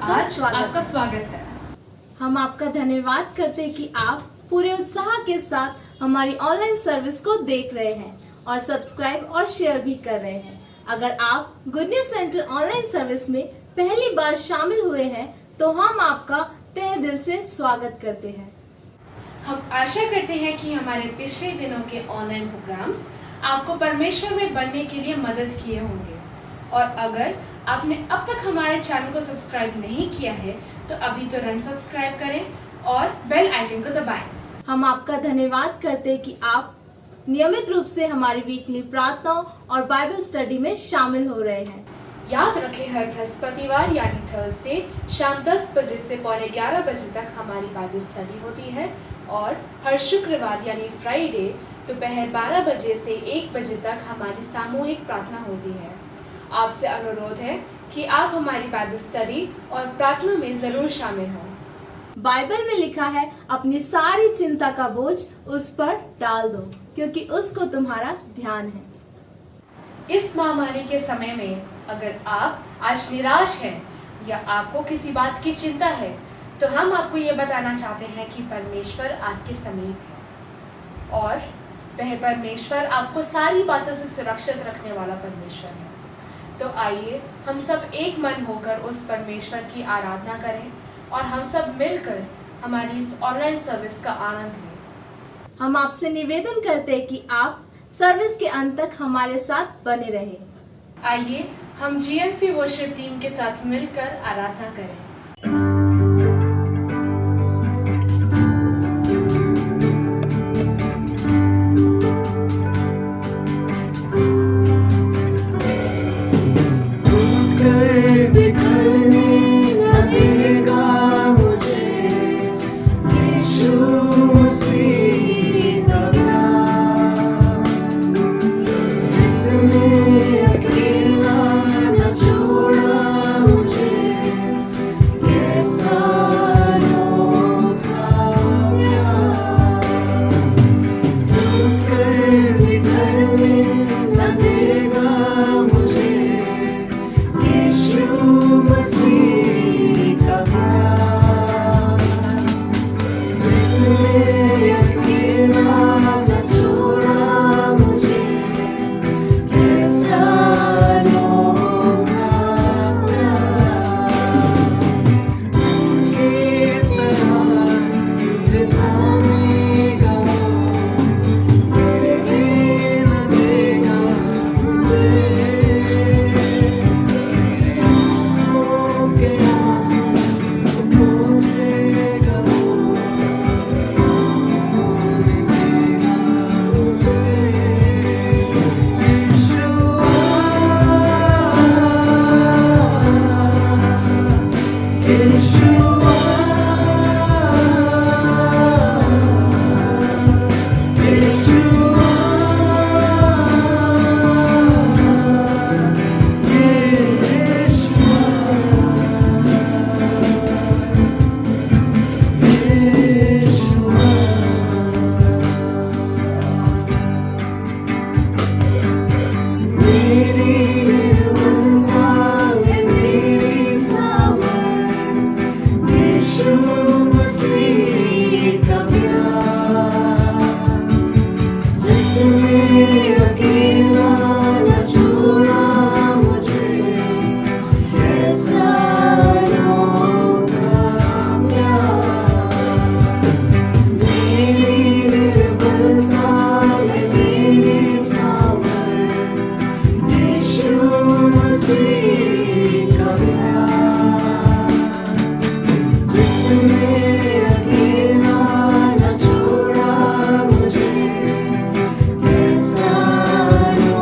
आपका स्वागत है। हम आपका धन्यवाद करते हैं कि आप पूरे उत्साह के साथ हमारी ऑनलाइन सर्विस को देख रहे हैं और सब्सक्राइब और शेयर भी कर रहे हैं। अगर आप good news centre online service में पहली बार शामिल हुए हैं तो हम आपका तहे दिल से स्वागत करते हैं। हम आशा करते हैं कि हमारे पिछले दिनों के ऑनलाइन प्रोग्राम्स आपको परमेश्वर में बढ़ने के लिए मदद किए होंगे, और अगर आपने अब तक हमारे चैनल को सब्सक्राइब नहीं किया है तो अभी तुरंत सब्सक्राइब करें और बेल आइकन को दबाएं। हम आपका धन्यवाद करते हैं कि आप नियमित रूप से हमारी वीकली प्रार्थनाओं और बाइबल स्टडी में शामिल हो रहे हैं। याद रखें, हर बृहस्पतिवार यानी थर्सडे शाम 10 बजे से पौने 11 बजे तक हमारी बाइबल स्टडी होती है, और हर शुक्रवार यानी फ्राइडे दोपहर 12 बजे से 1 बजे तक हमारी सामूहिक प्रार्थना होती है। आपसे अनुरोध है कि आप हमारी बाइबल स्टडी और प्रार्थना में जरूर शामिल हों। बाइबल में लिखा है, अपनी सारी चिंता का बोझ उस पर डाल दो क्योंकि उसको तुम्हारा ध्यान है। इस महामारी के समय में अगर आप आज निराश हैं या आपको किसी बात की चिंता है तो हम आपको ये बताना चाहते हैं कि परमेश्वर आपके समीप है, और वह परमेश्वर आपको सारी बातों से सुरक्षित रखने वाला परमेश्वर है। तो आइए हम सब एक मन होकर उस परमेश्वर की आराधना करें और हम सब मिलकर हमारी इस ऑनलाइन सर्विस का आनंद लें। हम आपसे निवेदन करते हैं कि आप सर्विस के अंत तक हमारे साथ बने रहें। आइए हम जीएनसी वर्शिप टीम के साथ मिलकर आराधना करें।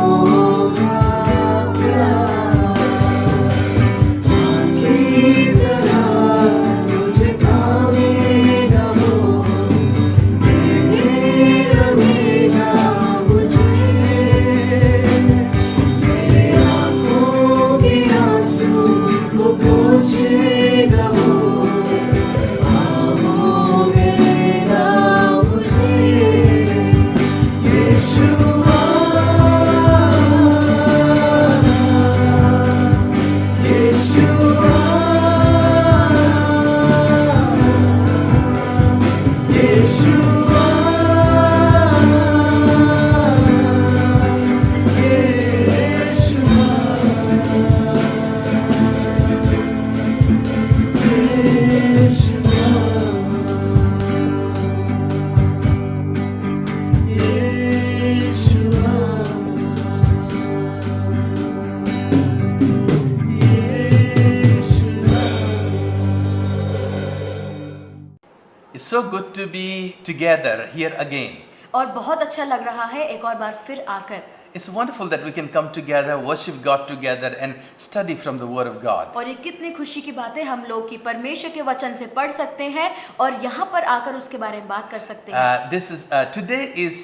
Oh so good to be together here again. और बहुत अच्छा लग रहा है एक और बार फिर आकर। It's wonderful that we can come together, worship God together and study from the Word of God. और ये कितनी खुशी की बात है हम लोग की परमेश्वर के वचन से पढ़ सकते हैं और यहाँ पर आकर उसके बारे में बात कर सकते हैं। Today is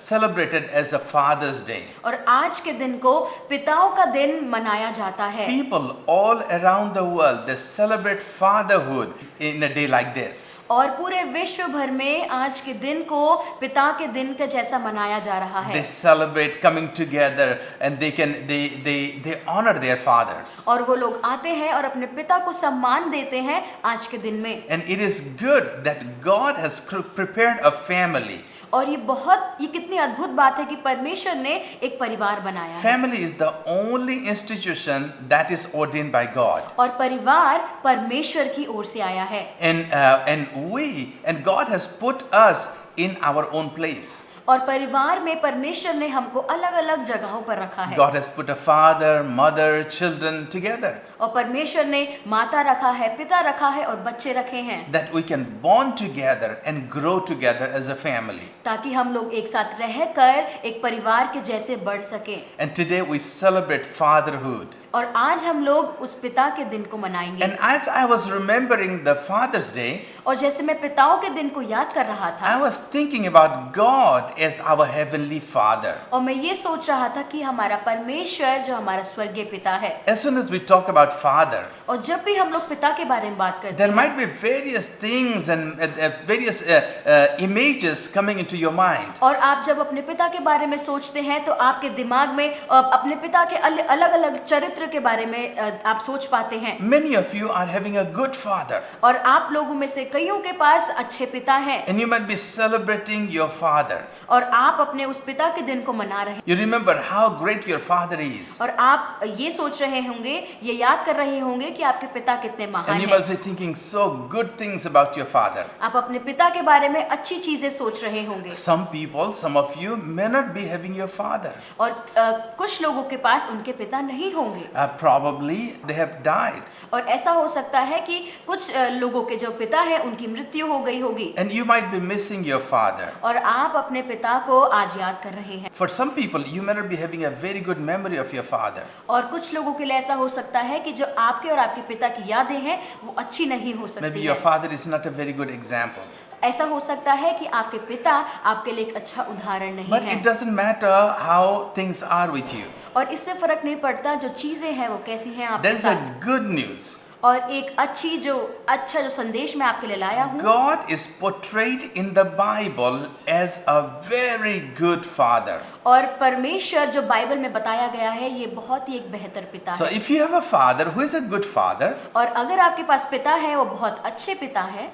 celebrated as a Father's Day. और आज के दिन को पिताओं का दिन मनाया जाता है। People all around the world, they celebrate fatherhood in a day like this. और पूरे विश्व भर में आज के दिन को पिता के दिन के जैसा मनाया जा रहा है। They celebrate coming together and they honor their fathers. और वो लोग आते हैं और अपने पिता को सम्मान देते हैं आज के दिन में। And it is good that God has prepared a family. और ये कितनी अद्भुत बात है कि परमेश्वर ने एक परिवार बनाया है। Family is the only institution that is ordained by God. और परिवार परमेश्वर की ओर से आया है। And God has put us in our own place. और परिवार में परमेश्वर ने हमको अलग-अलग जगहों पर रखा है। God has put a father, mother, children together. और परमेश्वर ने माता रखा है, पिता रखा है और बच्चे रखे हैं। That we can bond together and grow together as a family. ताकि हम लोग एक साथ रहकर एक परिवार के जैसे बढ़ सकें। And today we celebrate fatherhood. और आज हम लोग उस पिता के दिन को मनाएंगे। And as I was remembering the Father's Day, और जैसे मैं पिताओं के दिन को याद कर रहा था, I was thinking about God as our heavenly Father. और मैं ये सोच रहा था कि हमारा परमेश्वर जो हमारा स्वर्गीय पिता है। As soon as we talk about Father, और जब भी हम लोग पिता के बारे में बात करते there हैं, might be various things and various images coming into your mind. और आप जब अपने पिता के बारे में सोचते हैं तो आपके दिमाग में अपने पिता के अलग-अलग चरित्र के बारे में आप सोच पाते हैं। Many of you are having a good father. और आप लोगों में से कईयों के पास अच्छे पिता हैं। And you might be celebrating your father. और आप अपने उस पिता के दिन को मना रहे हैं। You remember how great your father is. और आप ये सोच रहे होंगे, ये याद कर रहे होंगे कि आपके पिता कितने महान And you हैं। must be thinking so good things about your father. आप अपने पिता के बारे में अच्छी चीजें सोच रहे होंगे। Some people, some of you may not be having your father. और कुछ लोगों के पास उनके पिता नहीं होंगे। Probably they have died. और ऐसा हो सकता है कि कुछ लोगों के जो पिता है उनकी मृत्यु हो गई होगी। And you might be missing your father. और आप अपने पिता को आज याद कर रहे हैं। For some people, you may not be having a very good memory of your father. और कुछ लोगों के लिए ऐसा हो सकता है कि जो आपके और आपके पिता की यादें हैं वो अच्छी नहीं हो सकती Maybe your है। father is not a very good example. ऐसा हो सकता है कि आपके पिता आपके लिए एक अच्छा उदाहरण नहीं But है। it doesn't matter how things are with you. और इससे फर्क नहीं पड़ता जो चीजें हैं वो कैसी हैं आपके There's a साथ। good news. और एक अच्छा जो संदेश मैं आपके लिए लाया हूँ। God is portrayed in the Bible as a very good father. और परमेश्वर जो बाइबल में बताया गया है ये बहुत ही एक बेहतर पिता So है। if you have a father who is a good father, और अगर आपके पास पिता है वो बहुत अच्छे पिता है,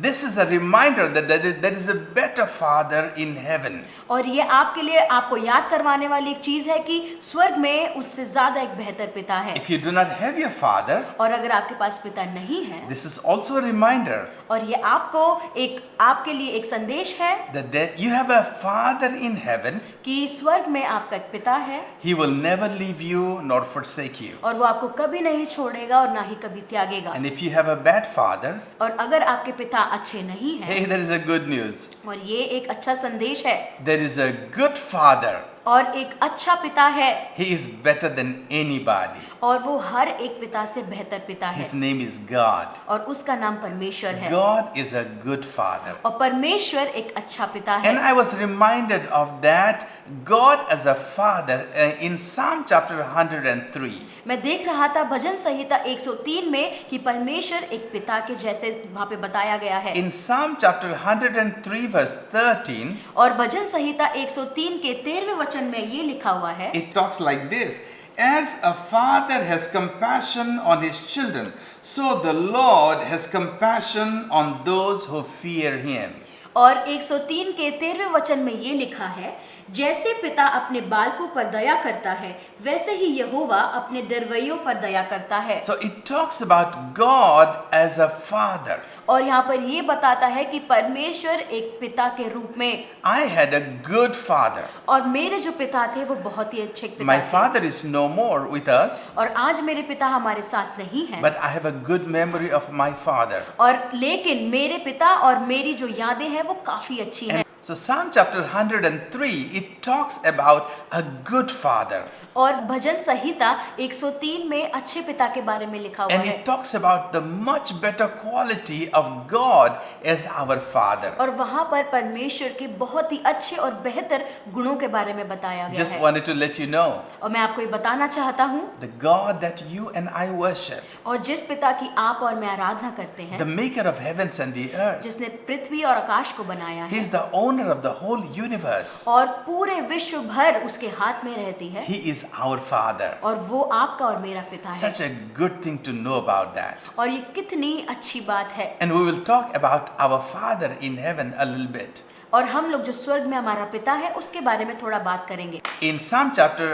this is a reminder that there is a better father in heaven. और ये आपके लिए आपको याद करवाने वाली एक चीज है कि स्वर्ग में उससे ज्यादा एक बेहतर पिता है। If you do not have your father, और अगर आपके पास पिता नहीं है, this is also a reminder और ये आपके लिए एक संदेश है that you have a father in heaven. कि स्वर्ग में आपका एक पिता है। He will never leave you nor forsake you. और वो आपको कभी नहीं छोड़ेगा और ना ही कभी त्यागेगा। And if you have a bad father, और अगर आपके पिता अच्छे नहीं हैं, hey, there is a good news. और ये एक अच्छा संदेश है। There is a good father. और एक अच्छा पिता है। He is better than anybody. और वो हर एक पिता से बेहतर पिता है। His name is God. और उसका नाम परमेश्वर है। God is a good father. और परमेश्वर एक अच्छा पिता है। And I was reminded of that God as a father in Psalm chapter 103. मैं देख रहा था भजन संहिता 103 में कि परमेश्वर एक पिता के जैसे वहाँ पे बताया गया है। In Psalm chapter 103 verse 13, और भजन संहिता 103 के 13वें वचन में ये लिखा हुआ है, it talks like this: As a father has compassion on his children, so the Lord has compassion on those who fear him. और 103 के 13वें वचन में ये लिखा है, जैसे पिता अपने बालकों पर दया करता है वैसे ही यहोवा अपने डरवैयों पर दया करता है। So it talks about God as a father. और यहाँ पर ये बताता है कि परमेश्वर एक पिता के रूप में, I had a good father. और मेरे जो पिता थे वो बहुत ही अच्छे पिता My थे। father is no more with us, और आज मेरे पिता हमारे साथ नहीं हैं, but I have a good memory of my father. और लेकिन मेरे पिता और मेरी जो यादें हैं वो काफी अच्छी हैं। And so Psalm chapter 103, it talks about a good father. और भजन संहिता 103 में अच्छे पिता के बारे में लिखा हुआ And है, it talks about the much better quality of God as our father. और वहाँ पर परमेश्वर के बहुत ही अच्छे और बेहतर गुणों के बारे में बताया गया Just है। wanted to let you know, और मैं आपको ये बताना चाहता हूँ, the God that you and I worship, और जिस पिता की आप और मैं आराधना करते the हैं, maker of heavens and the earth, जिसने पृथ्वी और आकाश को बनाया He है is the owner of the whole universe. और पूरे विश्व भर उसके हाथ में रहती है, He is our father. और वो आपका और मेरा पिता है। Such a good thing to know about that. और ये कितनी अच्छी बात है। And we will talk about our father in heaven a little bit. और हम लोग जो स्वर्ग में हमारा पिता है उसके बारे में थोड़ा बात करेंगे। In Psalm chapter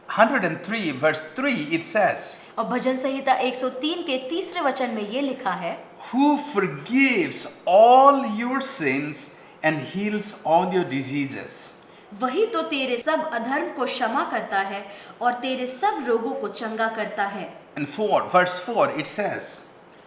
103 verse 3 it says, और भजन संहिता 103 के 3 वचन में ये लिखा है, Who forgives all your sins and heals all your diseases. वही तो तेरे सब अधर्म को क्षमा करता है और तेरे सब रोगों को चंगा करता है। And verse 4 it says,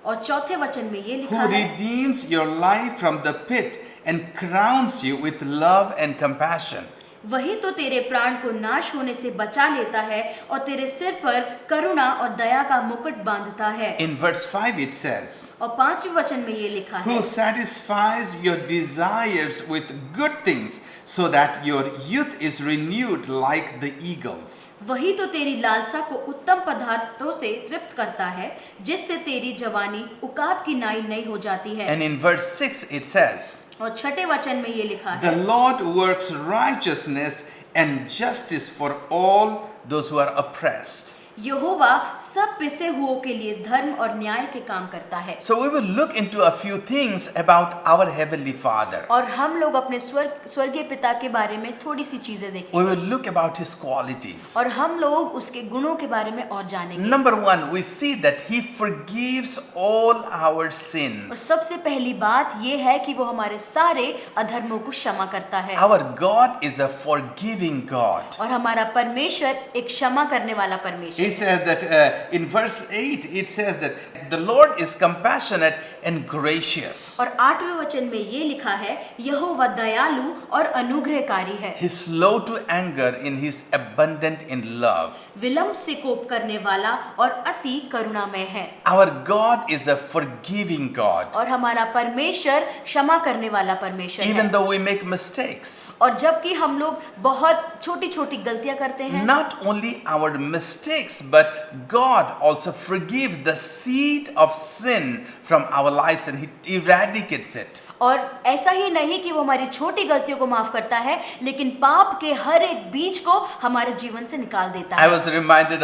और 4 वचन में ये लिखा Who है, redeems your life from the pit and crowns you with love and compassion. वही तो तेरे प्राण को नाश होने से बचा लेता है और तेरे सिर पर करुणा और दया का मुकुट बांधता है। In verse 5 it says, और 5वें वचन में ये लिखा है, Who satisfies your desires with good things so that your youth is renewed like the eagles. वही तो तेरी लालसा को उत्तम पदार्थों से तृप्त करता है जिससे तेरी जवानी उकाब की नाई नई हो जाती है। And in verse 6 it says, और 6वें वचन में ये लिखा The है, Lord works righteousness and justice for all those who are oppressed. यहोवा सब पिसे हुओं के लिए धर्म और न्याय के काम करता है। So we will look into a few things about our heavenly Father. और हम लोग अपने स्वर्गीय पिता के बारे में थोड़ी सी चीजें We देखेंगे will look about his qualities. और हम लोग उसके गुणों के बारे में और जानेंगे। Number 1, we see that he forgives all our और sins. सबसे पहली बात ये है कि वो हमारे सारे अधर्मों को क्षमा करता है। Our God is a forgiving God. और हमारा परमेश्वर एक क्षमा करने वाला परमेश्वर He says that in verse 8, it says that the Lord is compassionate and gracious. और 8वें वचन में ये लिखा है, यहोवा दयालु और अनुग्रहकारी है, He's slow to anger and he's abundant in love. विलंब से कोप करने वाला और अति करुणामय है। Our God is a forgiving God. और हमारा परमेश्वर क्षमा करने वाला परमेश्वर Even है। though we make mistakes, और जबकि हम लोग बहुत छोटी छोटी गलतियां करते हैं, not only our mistakes, but God also forgives the seed of sin from our lives and he eradicates it. और ऐसा ही नहीं कि वो हमारी छोटी गलतियों को माफ करता है, लेकिन पाप के हर एक बीज को हमारे जीवन से निकाल देता I है। was reminded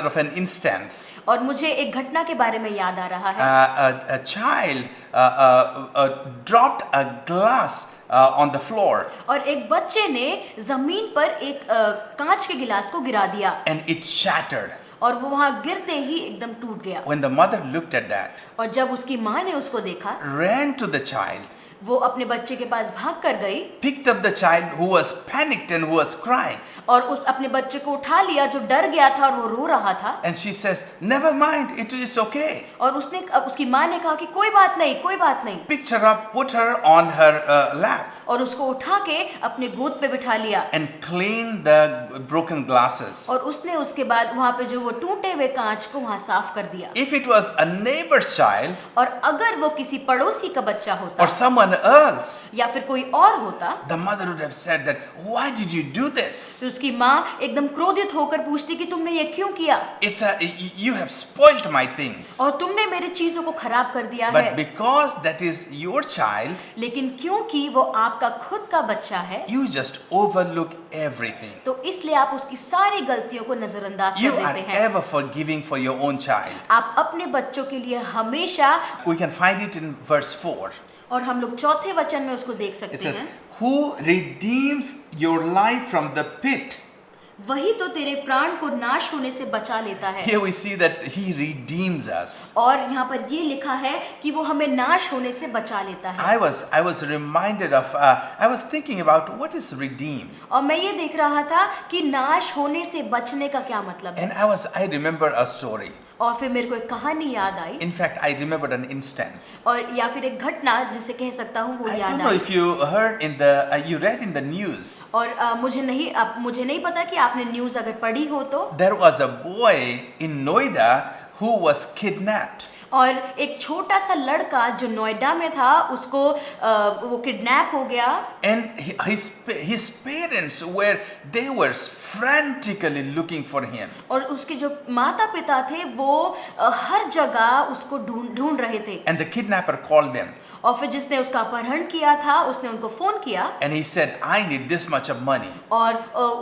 of an instance. और मुझे एक घटना के बारे में याद आ रहा है। A child dropped a glass on the floor और एक बच्चे ने जमीन पर एक कांच के गिलास को गिरा दिया and it shattered. और वो वहां गिरते ही एकदम टूट गया। When the mother looked at that, और जब उसकी माँ ने उसको देखा, ran to the child, वो अपने बच्चे के पास भाग कर गई picked up the child who was panicked and who was crying, और उस अपने बच्चे को उठा लिया जो डर गया था और वो रो रहा था। and she says, "Never mind, it's okay." और उसकी माँ ने कहा कि कोई बात नहीं, कोई बात नहीं, Picked her up, put her on her lap, और उसको उठा के अपने गोद पे बिठा लिया। and cleaned the broken glasses. और उसने उसके बाद वहाँ पे जो वो टूटे हुए कांच को वहाँ साफ कर दिया। If it was a neighbor's child और अगर वो किसी पड़ोसी का बच्चा होता or someone else, या फिर कोई और होता, the mother would have said that, "Why did you do this? तो उसकी माँ एकदम क्रोधित होकर पूछती कि तुमने ये क्यों किया, You have spoilt my things." और तुमने मेरी चीजों को खराब कर दिया But है। because that is your child, लेकिन क्योंकि वो आपका खुद का बच्चा है, you just overlook everything. तो इसलिए आप उसकी सारी गलतियों को नजरअंदाज You कर are देते हैं। ever forgiving for your own child. आप अपने बच्चों के लिए हमेशा, We can find it in verse 4. और हम लोग 4थे वचन में उसको देख It सकते says, हैं, "Who redeems your life from the pit वही तो तेरे प्राण को नाश होने से बचा लेता है। Here we see that he redeems us. और यहाँ पर ये लिखा है कि वो हमें नाश होने से बचा लेता है। I was reminded of, I was thinking about what is redeem. और मैं ये देख रहा था कि नाश होने से बचने का क्या मतलब है। And I remember a story. और फिर मेरे को एक कहानी याद आई। In fact, I remembered an instance. और या फिर एक घटना जिसे कह सकता हूँ वो I याद don't know I. if you heard you read in the news. और मुझे नहीं पता कि आपने न्यूज़ अगर पढ़ी हो तो। There was a boy in Noida who was kidnapped. और एक छोटा सा लड़का जो नोएडा में था उसको वो किडनैप हो गया। And his parents were frantically looking for him. और उसके जो माता पिता थे वो हर जगह उसको ढूंढ रहे थे। And the kidnapper called them. और फिर जिसने उसका अपहरण किया था उसने उनको फोन किया। And he said, I need this much of money. और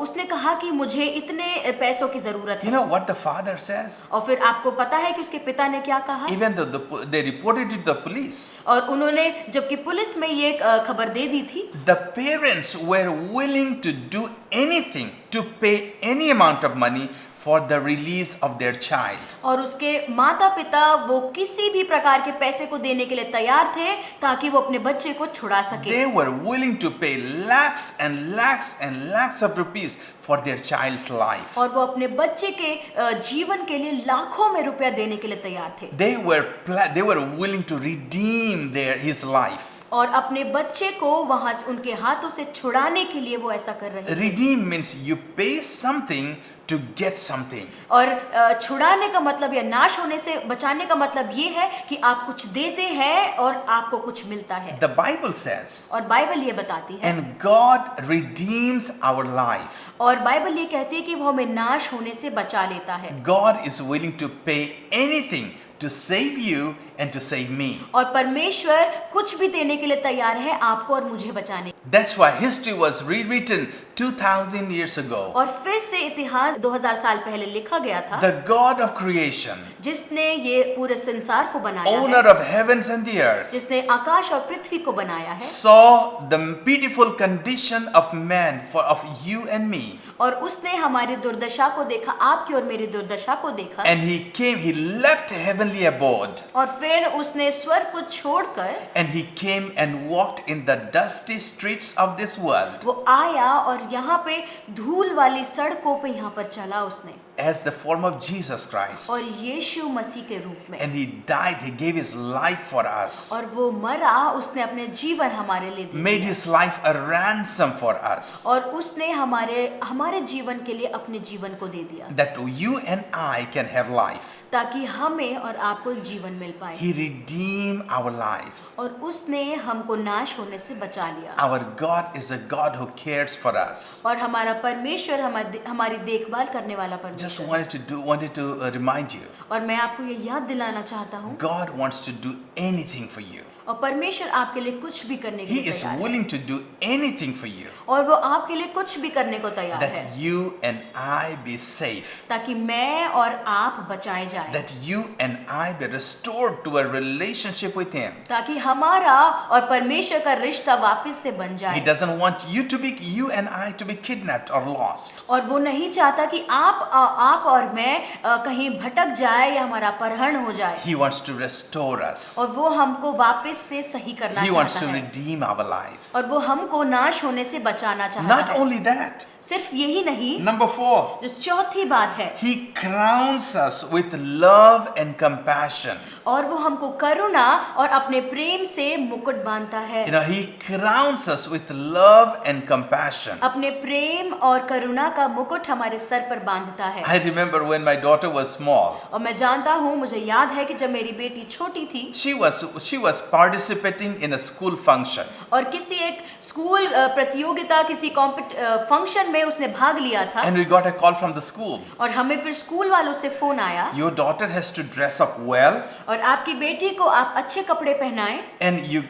उसने कहा कि मुझे इतने पैसों की जरूरत है। You know what the father says? और फिर आपको पता है कि उसके पिता ने क्या कहा? Even though they reported it to the police. और उन्होंने जबकि पुलिस में ये खबर दे दी थी। The parents were willing to do anything to pay any amount of money for the release of their child. और उसके माता पिता वो किसी भी प्रकार के पैसे को देने के लिए तैयार थे ताकि वो अपने बच्चे को छुड़ा सके। They were willing to pay lakhs and lakhs and lakhs of rupees for their child's life. और वो अपने बच्चे के जीवन के लिए लाखों में रुपया देने के लिए तैयार थे। They were willing to redeem his life. और अपने बच्चे को वहां से उनके हाथों से छुड़ाने के लिए वो ऐसा कर रहे थे। Redeem means you pay something to get something. और छुड़ाने का मतलब या नाश होने से बचाने का मतलब ये है कि आप कुछ देते हैं और आपको कुछ मिलता है। The Bible says, और बाइबल ये बताती है। and God redeems our life. और बाइबल ये कहती है कि वो हमें नाश होने से बचा लेता है। God is willing to pay anything to save you and to save me. और परमेश्वर कुछ भी देने के लिए तैयार है आपको और मुझे बचाने। That's why history was rewritten 2000 years ago. और फिर से इतिहास 2000 साल पहले लिखा गया था। The God of creation, जिसने ये पूरे संसार को बनाया owner है, of heavens and the earth, जिसने आकाश और पृथ्वी को बनाया है, saw the pitiful condition of man, of you and me. और उसने हमारी दुर्दशा को देखा, आपकी और मेरी दुर्दशा को देखा। And he left heavenly abode. और फिर उसने स्वर्ग को छोड़कर And he came and walked in the dusty streets of this world वो आया और यहाँ पे धूल वाली सड़कों पे यहाँ पर चला उसने। as the form of Jesus Christ. और यीशु मसीह के रूप में। And he died, he gave his life for us. और वो मरा, उसने अपने जीवन हमारे लिए दे Made दिया। his life a ransom for us. और उसने हमारे जीवन के लिए अपने जीवन को दे दिया That you and I can have life. ताकि हमें और आपको एक जीवन मिल पाए। He redeemed our lives. और उसने हमको नाश होने से बचा लिया। Our God is a God who cares for us. और हमारा परमेश्वर हमारी देखभाल करने वाला Just परमेश्वर। wanted to remind you, और मैं आपको ये याद दिलाना चाहता हूँ, God wants to do anything for you. और परमेश्वर आपके लिए कुछ भी करने के He लिए is तैयार है। willing to do anything for you. और वो आपके लिए कुछ भी करने को तैयार है That you and I be safe. ताकि मैं और आप बचाए जाएं। That you and I be restored to a relationship with Him. ताकि हमारा और परमेश्वर का रिश्ता वापस से बन He जाए। doesn't want you and I to be kidnapped or lost. और वो नहीं चाहता कि आप और मैं कहीं भटक जाए या हमारा अपहरण हो जाए। He wants to restore us. और वो हमको वापस से सही करना He wants चाहता to है। redeem our lives. और वो हमको नाश होने से बचाना चाहता Not है। only that, सिर्फ यही नहीं, number 4, जो चौथी बात है, He crowns us with love and compassion. और वो हमको करुणा और अपने प्रेम से मुकुट बांधता है। He crowns us with love and compassion. अपने प्रेम और करुणा का मुकुट हमारे सर पर बांधता है। I remember when my daughter was small, और मैं जानता हूँ, मुझे याद है कि जब मेरी बेटी छोटी थी, she was participating in a school function. और किसी एक स्कूल प्रतियोगिता, किसी फंक्शन में उसने भाग लिया था। And we got a call from the school. और हमें फिर स्कूल वालों से फोन आया, Your daughter has to dress up well, और आपकी बेटी को आप अच्छे कपड़े पहनाएं, and you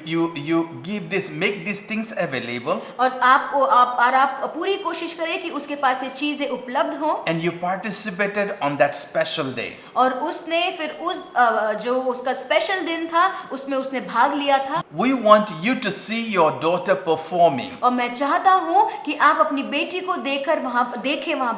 make these things available, और आप पूरी कोशिश करें कि उसके पास ये चीजें उपलब्ध हों, and you participated on that special day. और उसने फिर उस जो उसका स्पेशल दिन था उसमें उसने भाग लिया था। We want you to see your daughter performing. और मैं चाहता हूँ कि आप अपनी बेटी को देखकर वहाँ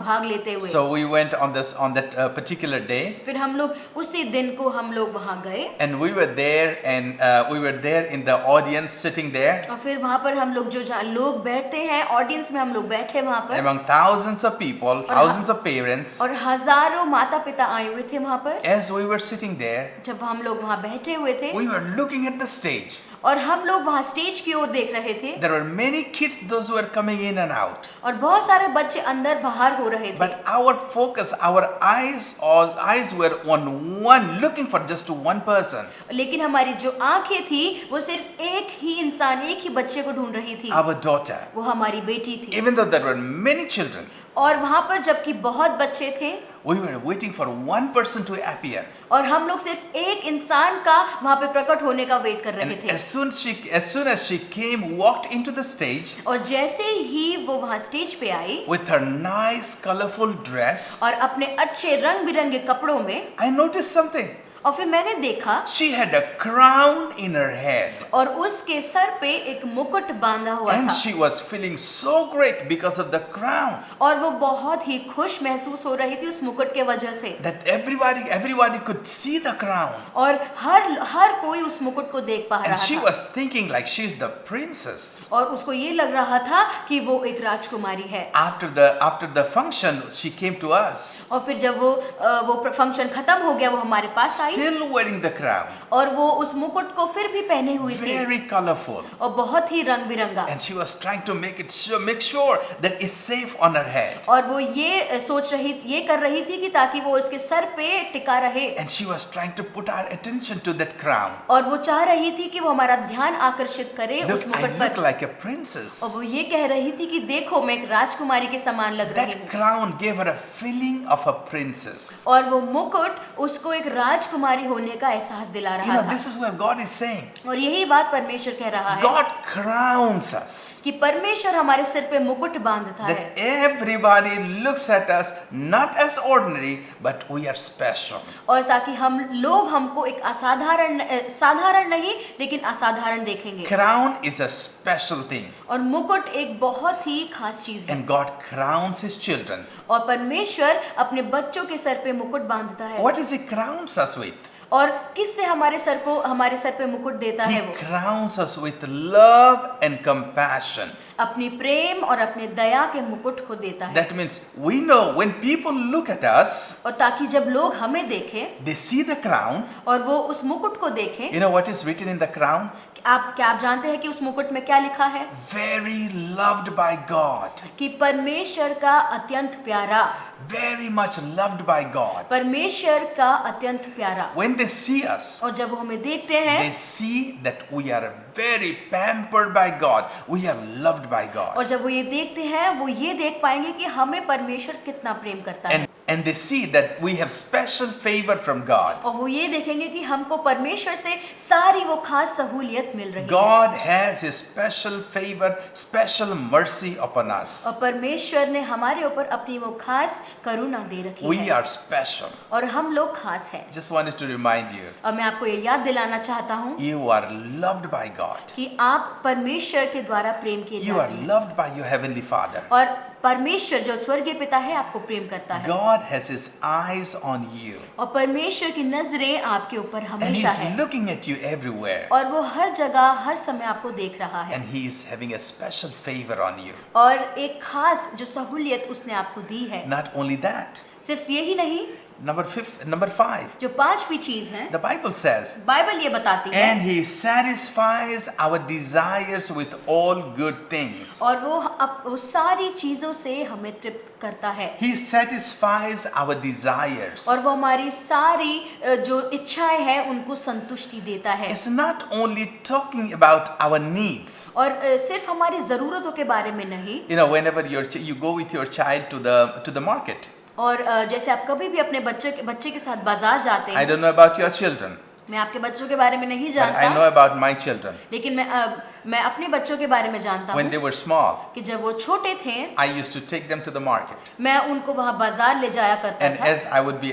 भाग लेते हुए। So we went on that particular day, फिर हम लोग उसी दिन को हम लोग वहाँ गए, and we were there in the audience sitting there और फिर वहाँ पर हम लोग जो जहाँ लोग बैठते हैं ऑडियंस में हम लोग बैठे वहाँ पर, among thousands of people, thousands of parents. और हजारों माता पिता आए हुए थे वहाँ पर। As we were sitting there, जब हम लोग वहाँ बैठे हुए थे we were looking at the stage. और हम लोग वहाँ स्टेज की ओर देख रहे थे, There were many kids, those who were coming in and out. और बहुत सारे बच्चे अंदर बाहर हो रहे थे, But our focus, our eyes were on one, looking for just one person. लेकिन हमारी जो आंखें थी वो सिर्फ एक ही इंसान, एक ही बच्चे को ढूंढ रही थी, Our daughter. वो हमारी बेटी थी। Even though there were many children, और वहाँ पर जबकि बहुत बच्चे थे we were waiting for one person to appear. और हम लोग सिर्फ एक इंसान का वहाँ पे प्रकट होने का वेट कर रहे And थे, as soon as she came, walked into the stage और जैसे ही वो वहाँ स्टेज पे आई with her nice, colorful dress, और अपने अच्छे रंग बिरंगे कपड़ों में, I noticed something. और फिर मैंने देखा She had a crown in her head. और उसके सर पे एक मुकुट बांधा हुआ And था, she was feeling so great because of the crown और वो बहुत ही खुश महसूस हो रही थी उस मुकुट के वजह से, that everybody could see the crown. और हर कोई उस मुकुट को देख पा And रहा she था, was thinking like she's the princess. और उसको ये लग रहा था कि वो एक राजकुमारी है। After the function, she came to us, और फिर जब वो फंक्शन खत्म हो गया वो हमारे पास आई, still wearing the crown, और वो उस मुकुट को फिर भी पहने हुई थी, very colorful. और बहुत ही रंग बिरंगा, And she was trying to make sure that it's safe on her head. और वो ये कर रही थी कि ताकि वो उसके सर पे टिका रहे, And she was trying to put our attention to that crown. और वो चाह रही थी कि वो हमारा ध्यान आकर्षित करे उस Look, I मुकुट look पर, like a princess. और वो ये कह रही थी कि देखो मैं एक राजकुमारी के समान लग रही That हूँ, crown gave her a feeling of a princess. और वो मुकुट उसको एक राजकुमारी होने का एहसास दिला रहा था। This is what God is saying. और यही बात परमेश्वर कह रहा है God crowns us. कि परमेश्वर हमारे सिर पे मुकुट बांधता है, That everybody looks at us not as ordinary, but we are special. और ताकि लोग हमको एक साधारण नहीं लेकिन असाधारण देखेंगे। Crown is a special thing. और मुकुट एक बहुत ही खास चीज है, And God crowns His children. और परमेश्वर अपने बच्चों के सर पे मुकुट बांधता है। What does He crowns us with? और किससे हमारे सर पे मुकुट देता He है? वो crowns us with love and compassion. अपनी प्रेम और अपने दया के मुकुट को देता है। That means we know when people look at us, और ताकि जब लोग हमें देखें they see the crown. और वो उस मुकुट को देखें, You know what is written in the crown? क्या आप जानते हैं कि उस मुकुट में क्या लिखा है? Very loved by God. कि परमेश्वर का अत्यंत प्यारा, Very much loved by God. परमेश्वर का अत्यंत प्यारा। When they see us, और जब वो हमें देखते हैं they see that we are very pampered by God. We are loved by God. और जब वो ये देखते हैं वो ये देख पाएंगे कि हमें परमेश्वर कितना प्रेम करता है, And they see that we have special favor from God. और वो ये देखेंगे कि हमको परमेश्वर से सारी वो खास सहूलियत मिल रही है, God has His special favor, special mercy upon us. और परमेश्वर ने हमारे ऊपर अपनी वो खास करुणा दे रखी We है, are special. और हम लोग खास हैं। Just wanted to remind you, और मैं आपको ये याद दिलाना चाहता हूँ you are loved by God. कि आप परमेश्वर के द्वारा प्रेम किए You are जाते हैं, loved by your Heavenly Father. और परमेश्वर जो स्वर्गीय पिता है आपको प्रेम करता है, God has His eyes on you. और परमेश्वर की नजरें आपके ऊपर And हमेशा He's है, looking at you everywhere. और वो हर जगह हर समय आपको देख रहा है, And He is having a special favor on you. और एक खास जो सहूलियत उसने आपको दी है। Not only that, सिर्फ यही नहीं, number 5, जो पांचवी चीज है, the Bible says, बाइबल ये बताती है, and He satisfies our desires with all good things. और वो सारी चीजों से हमें तृप्त करता है, He satisfies our desires. और वो हमारी सारी जो इच्छाएं हैं उनको संतुष्टि देता है, It's not only talking about our needs. और सिर्फ हमारी जरूरतों के बारे में नहीं। You know, whenever you go with your child to the market, और जैसे आप कभी भी अपने बच्चे के साथ बाजार जाते I हैं, don't know about your children, मैं आपके बच्चों के बारे में नहीं but I know जानता, about my children. लेकिन मैं अपने बच्चों के बारे में जानता When हूँ they were small, कि जब वो छोटे थे I used to take them to the market, मैं उनको वहाँ बाजार ले जाया करता and था, as I would be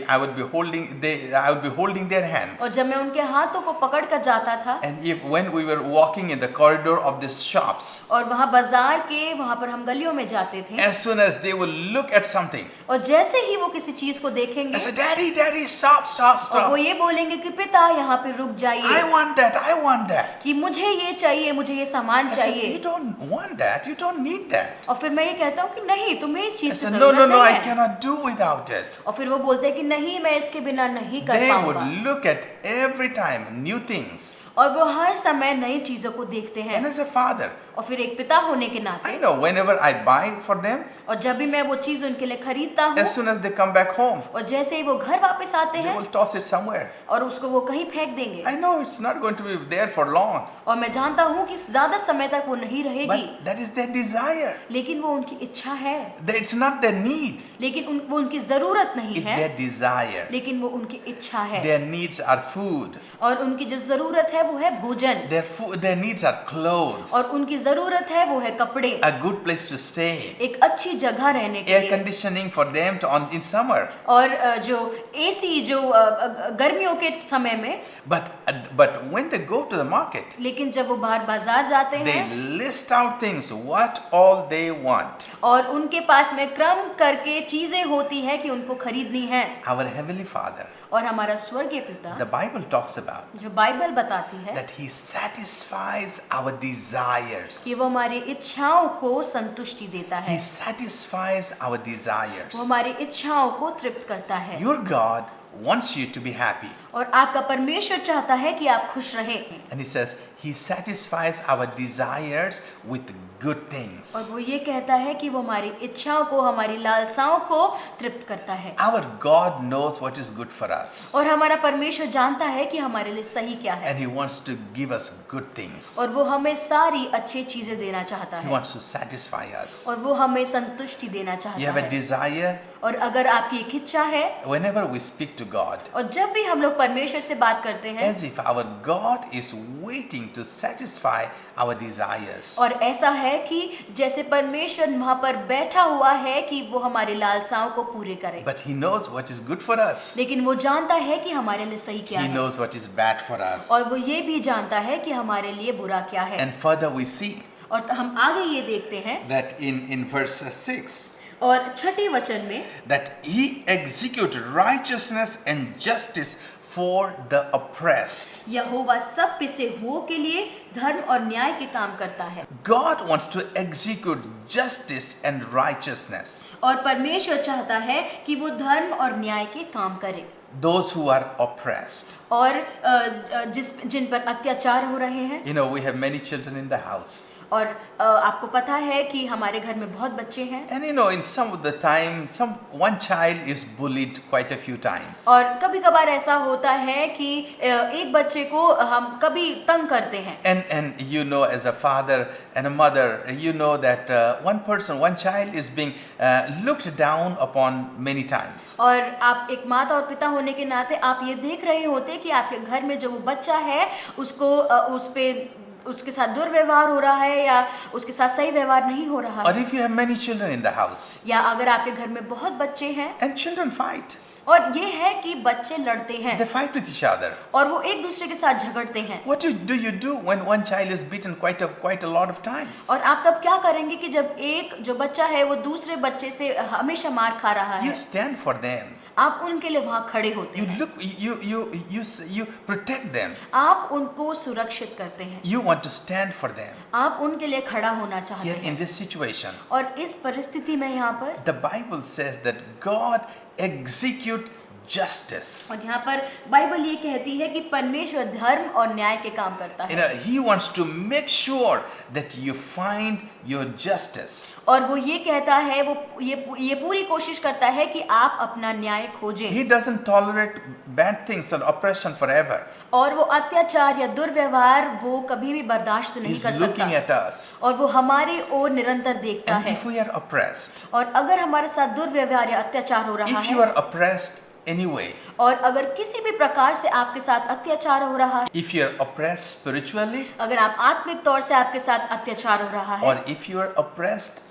holding their और hands, जब मैं उनके हाथों को पकड़ कर जाता था and when we were walking in the corridor of these shops, और वहाँ बाजार के वहाँ पर हम गलियों में जाते थे, as soon as they would look at something, और जैसे ही वो किसी चीज को I देखेंगे said, "Daddy, Daddy, stop, stop, और वो stop! ये बोलेंगे कि पिता यहाँ पे रुक I जाइए, want that, I want that." कि मुझे ये चाहिए, मुझे ये सामान I said, चाहिए, "You don't want that, you don't need that." और फिर मैं ये कहता हूँ कि नहीं, तुम्हें इस I चीज की said, "No, no, जरूरत no, I नहीं है, cannot do without it." और फिर वो बोलते हैं कि नहीं, मैं इसके बिना नहीं कर They would पाऊंगा, look at every time new things. और वो हर समय नई चीजों को देखते हैं, And as a father, और फिर एक पिता होने के I नाते, know whenever I buy for them, और जब भी मैं वो चीज उनके लिए खरीदता हूँ, as soon as they come back home, और जैसे ही वो घर वापस आते they हैं will toss it somewhere. और उसको वो कहीं फेंक देंगे, I know it's not going to be there for long, और मैं जानता हूँ कि ज्यादा समय तक वो नहीं रहेगी, but that is their desire. लेकिन वो उनकी इच्छा है, It's not their need, लेकिन वो उनकी जरूरत नहीं it's है, their desire. लेकिन वो उनकी इच्छा है, Their needs are food, और उनकी जो जरूरत है वो है भोजन, their needs are clothes, और उनकी जरूरत है वो है कपड़े, a good place to stay, एक अच्छी जगह रहने के air लिए, conditioning for them in summer. और जो एसी जो गर्मियों के समय में, But when they go to the market, लेकिन जब वो बाहर बाजार जाते they हैं list out things what all they want. और उनके पास में क्रम करके चीजें होती है कि उनको खरीदनी है, Our heavenly Father, और हमारा स्वर्गीय पिता the Bible talks about जो बाइबल बताती है that He satisfies our desires. कि वो हमारी इच्छाओं को संतुष्टि देता He है, satisfies our desires. वो हमारी इच्छाओं को तृप्त करता है, Your God wants you to be happy. और आपका परमेश्वर चाहता है कि आप खुश रहें, And He says He satisfies our desires with good things. और वो ये कहता है कि वो हमारी इच्छाओं को, हमारी लालसाओं को तृप्त करता है, Our God knows what is good for us. और हमारा परमेश्वर जानता है कि हमारे लिए सही क्या है, And He wants to give us good things. और वो हमें सारी अच्छी चीजें देना चाहता He है, wants to satisfy us. और वो हमें संतुष्टि देना You चाहता have a है, desire, और अगर आपकी एक इच्छा है, whenever we speak to God, और जब भी हम लोग परमेश्वर से बात करते हैं, as if our God is waiting to satisfy our desires. और ऐसा है कि जैसे परमेश्वर वहां पर बैठा हुआ है कि वो हमारी लालसाओं को पूरे करे, But He knows what is good for us. लेकिन वो जानता है कि हमारे लिए सही क्या He है, knows what is bad for us. और वो ये भी जानता है कि हमारे लिए बुरा क्या है, And further we see और हम आगे ये देखते हैं, that in verse 6, और छठे वचन में, that He executed righteousness and justice for the oppressed. यहोवा सब पिसे हुओं के लिए धर्म और न्याय के काम करता है, God wants to execute justice and righteousness. और परमेश्वर चाहता है कि वो धर्म और न्याय के काम करे, Those who are oppressed. और जिन पर अत्याचार हो रहे हैं, You know, we have many children in the house. और आपको पता है कि हमारे घर में बहुत बच्चे हैं, And you know, in some of the time, one child is bullied quite a few times. और कभी कभार ऐसा होता है कि एक बच्चे को हम कभी तंग करते हैं, And you know, as a father and a mother, you know that one child is being looked down upon many times. और आप एक माता और पिता होने के नाते आप ये देख रहे होते कि आपके घर में जो वो बच्चा है उसको उसके साथ दुर्व्यवहार हो रहा है, या उसके साथ सही व्यवहार नहीं हो रहा Or है, if you have many children in the house, या अगर आपके घर में बहुत बच्चे हैं, and children fight, और ये है कि बच्चे लड़ते हैं they fight with each other. और वो एक दूसरे के साथ झगड़ते हैं, What do you do when one child is beaten quite a lot of times? और आप तब क्या करेंगे कि जब एक जो बच्चा है वो दूसरे बच्चे से हमेशा मार खा रहा You है, stand for them. आप उनके लिए वहां खड़े होते You हैं, look, you protect them. आप उनको सुरक्षित करते हैं, You want to stand for them. आप उनके लिए खड़ा होना चाहते Here हैं, in this situation, और इस परिस्थिति में यहाँ पर the Bible says that God execute justice. और यहाँ पर बाइबल ये कहती है कि परमेश्वर धर्म और न्याय के काम करता You है know, He wants to make sure that you find your justice. और वो ये कहता है, वो ये पूरी कोशिश करता है कि आप अपना न्याय खोजें He doesn't tolerate bad things or oppression forever. और वो अत्याचार या दुर्व्यवहार वो कभी भी बर्दाश्त नहीं He's कर looking सकता at us. और वो हमारी ओर निरंतर देखता And है। if we are oppressed, और अगर हमारे साथ दुर्व्यवहार या अत्याचार हो रहा if you है are oppressed anyway, और अगर किसी भी प्रकार से आपके साथ अत्याचार हो रहा है, if you are oppressed spiritually, अगर आप आत्मिक तौर से आपके साथ अत्याचार हो रहा है or if you are oppressed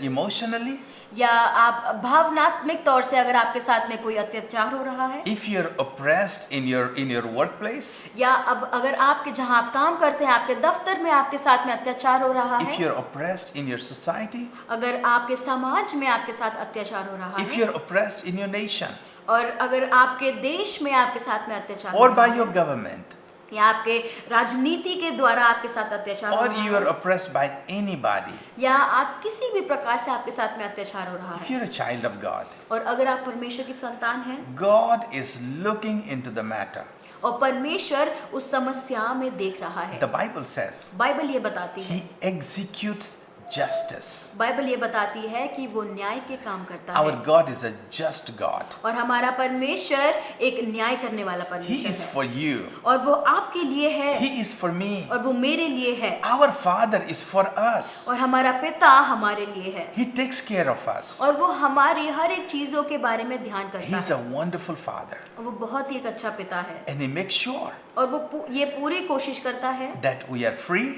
emotionally, या आप भावनात्मक तौर से अगर आपके साथ में कोई अत्याचार हो रहा है, if you are oppressed in your workplace, या अब अगर आपके जहां आप काम करते हैं आपके दफ्तर में आपके साथ में अत्याचार हो रहा if है, you are oppressed in your society, अगर आपके समाज में आपके साथ अत्याचार हो रहा if है, you are oppressed in your nation, और अगर आपके देश में आपके साथ में अत्याचार हो or by रहा your है, government, या आपके राजनीति के द्वारा आपके साथ अत्याचार हो or रहा you are है, oppressed by anybody, या आप किसी भी प्रकार से आपके साथ में अत्याचार हो रहा if है, you're a child of God, और अगर आप परमेश्वर की संतान हैं God is looking into the matter. और परमेश्वर उस समस्या में देख रहा है, The Bible says बाइबल ये बताती है, He executes justice. बाइबल ये बताती है कि वो न्याय के काम करता Our है God is a just God. और हमारा परमेश्वर एक न्याय करने वाला He परमेश्वर is है for you. और वो आपके लिए है He is for me. और वो मेरे लिए है Our Father is for us. और हमारा पिता हमारे लिए है He takes care of us. और वो हमारी हर एक चीजों के बारे में ध्यान करता He's है a wonderful Father. और वो बहुत ही एक अच्छा पिता है And He makes sure और वो ये पूरी कोशिश करता है that we are free,